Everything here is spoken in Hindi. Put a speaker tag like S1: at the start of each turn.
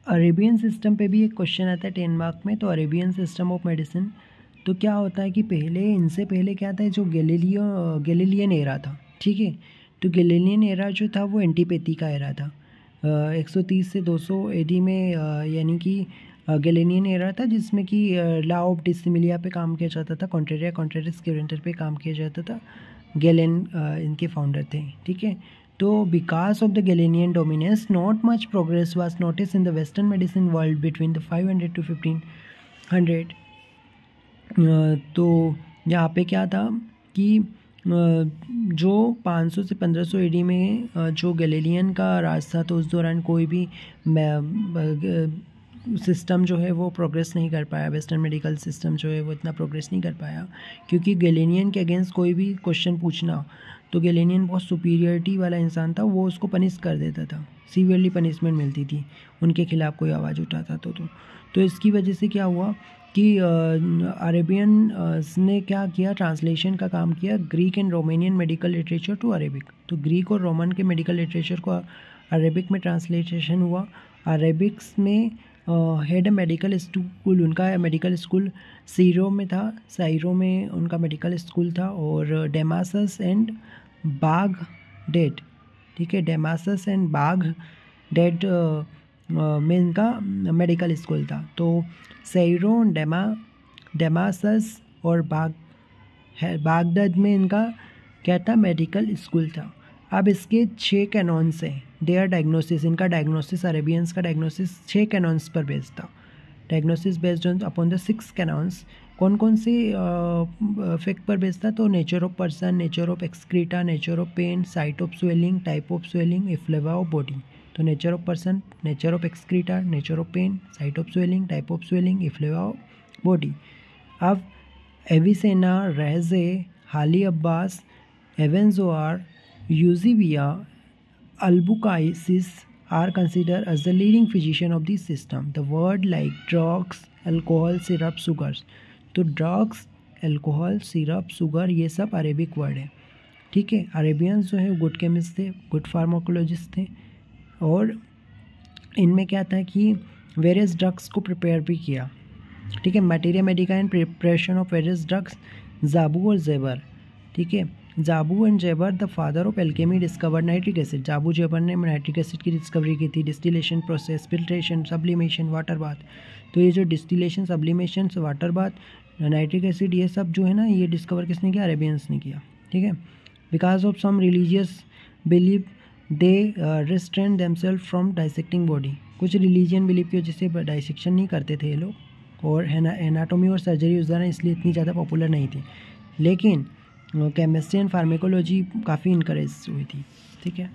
S1: अरेबियन सिस्टम पे भी एक क्वेश्चन आता है 10 मार्क में। तो अरेबियन सिस्टम ऑफ मेडिसिन, तो क्या होता है कि इनसे पहले क्या था, जो गैलीलियन एरा था, ठीक है। तो गैलीलियन एरा जो था वो एंटीपैथी का एरा था। 130 से 200 एडी में, यानी कि गैलीलियन एरा था, जिसमें कि लॉ ऑफ डिसिमिलिया पे काम किया जाता था, कॉन्ट्रेरिया कॉन्ट्रेरिस क्यूरेंटर पे काम किया जाता था। गैलेन इनके फाउंडर थे, ठीक है। तो because of the Galilean dominance not much progress was notice in the western medicine world between the 500 to 1500। तो यहाँ पे क्या था कि जो 500 से 1500 एडी में जो गैलीलियन का राज था, तो उस दौरान कोई भी सिस्टम जो है वो प्रोग्रेस नहीं कर पाया। वेस्टर्न मेडिकल सिस्टम जो है वो इतना प्रोग्रेस नहीं कर पाया, क्योंकि गैलीलियन के अगेंस्ट कोई भी क्वेश्चन पूछना, तो गैलीलियन बहुत सुपीरियरिटी वाला इंसान था, वो उसको पनिश कर देता था, सीवियरली पनिशमेंट मिलती थी उनके खिलाफ कोई आवाज़ उठाता तो इसकी वजह से क्या हुआ कि अरेबियन ने क्या किया, ट्रांसलेशन का काम किया, Greek and Romanian medical literature to Arabic. तो ग्रीक और रोमन के मेडिकल लिटरेचर को अरेबिक में ट्रांसलेशन हुआ। अरेबिक्स में हेड मेडिकल स्कूल, उनका मेडिकल स्कूल सीरो में था, साइरो में उनका मेडिकल स्कूल था। और डेमासस एंड बागडेड, ठीक है, डेमासस एंड बागडेड में इनका मेडिकल स्कूल था। तो साइरो, डेमासस और बागदाद में इनका क्या था, मेडिकल स्कूल था। अब इसके 6 कैनॉन्स हैं। देयर डायग्नोसिस, इनका डायग्नोसिस, अरेबियंस का डायग्नोसिस 6 कैनॉन्स पर बेस्ड था। Diagnosis based upon the 6 canons. कौन कौन से फैक्ट पर बेस्ड था, तो nature of person, nature of excreta, nature of pain, site of swelling, type of swelling, effluvia of body. तो nature of person, nature of excreta, nature of pain, site of swelling, type of swelling, effluvia of body. अब एविसेना, रहजे, हाली Abbas, एवेंजोआर, यूजीबिया, Albucasis are considered as the leading physician of this system. The word like drugs, alcohol, syrup, sugars. तो ड्रग्स, अल्कोहल, सिरप, शुगर, ये सब अरेबिक वर्ड है, ठीक है। अरेबियंस जो है गुड केमिस्ट थे, गुड फार्माकोलॉजिस्ट थे, और इनमें क्या था कि वेरियस ड्रग्स को प्रिपेयर भी किया, ठीक है। Materia medica and preparation of various drugs, जाबू और जेबर, ठीक है। जाबू and Geber the father of alchemy discovered nitric acid. जाबू जेबर ने नाइट्रिक एसिड की डिस्कवरी की थी। Distillation process, filtration, sublimation, water bath. तो ये जो distillation, sublimation, water bath, nitric acid, ये सब जो है ना, ये डिस्कवर किसने किया, अरेबियंस ने किया, ठीक है। Because of some religious believe they restrain themselves from dissecting body. कुछ रिलीजियन बिलीव की वजह से डाइसेक्शन नहीं करते थे ये लोग, और एनाटोमी और सर्जरी उस दौरान इसलिए इतनी ज़्यादा पॉपुलर नहीं थी। लेकिन केमिस्ट्री एंड फार्मेकोलॉजी काफ़ी इनकरेज हुई थी, ठीक है।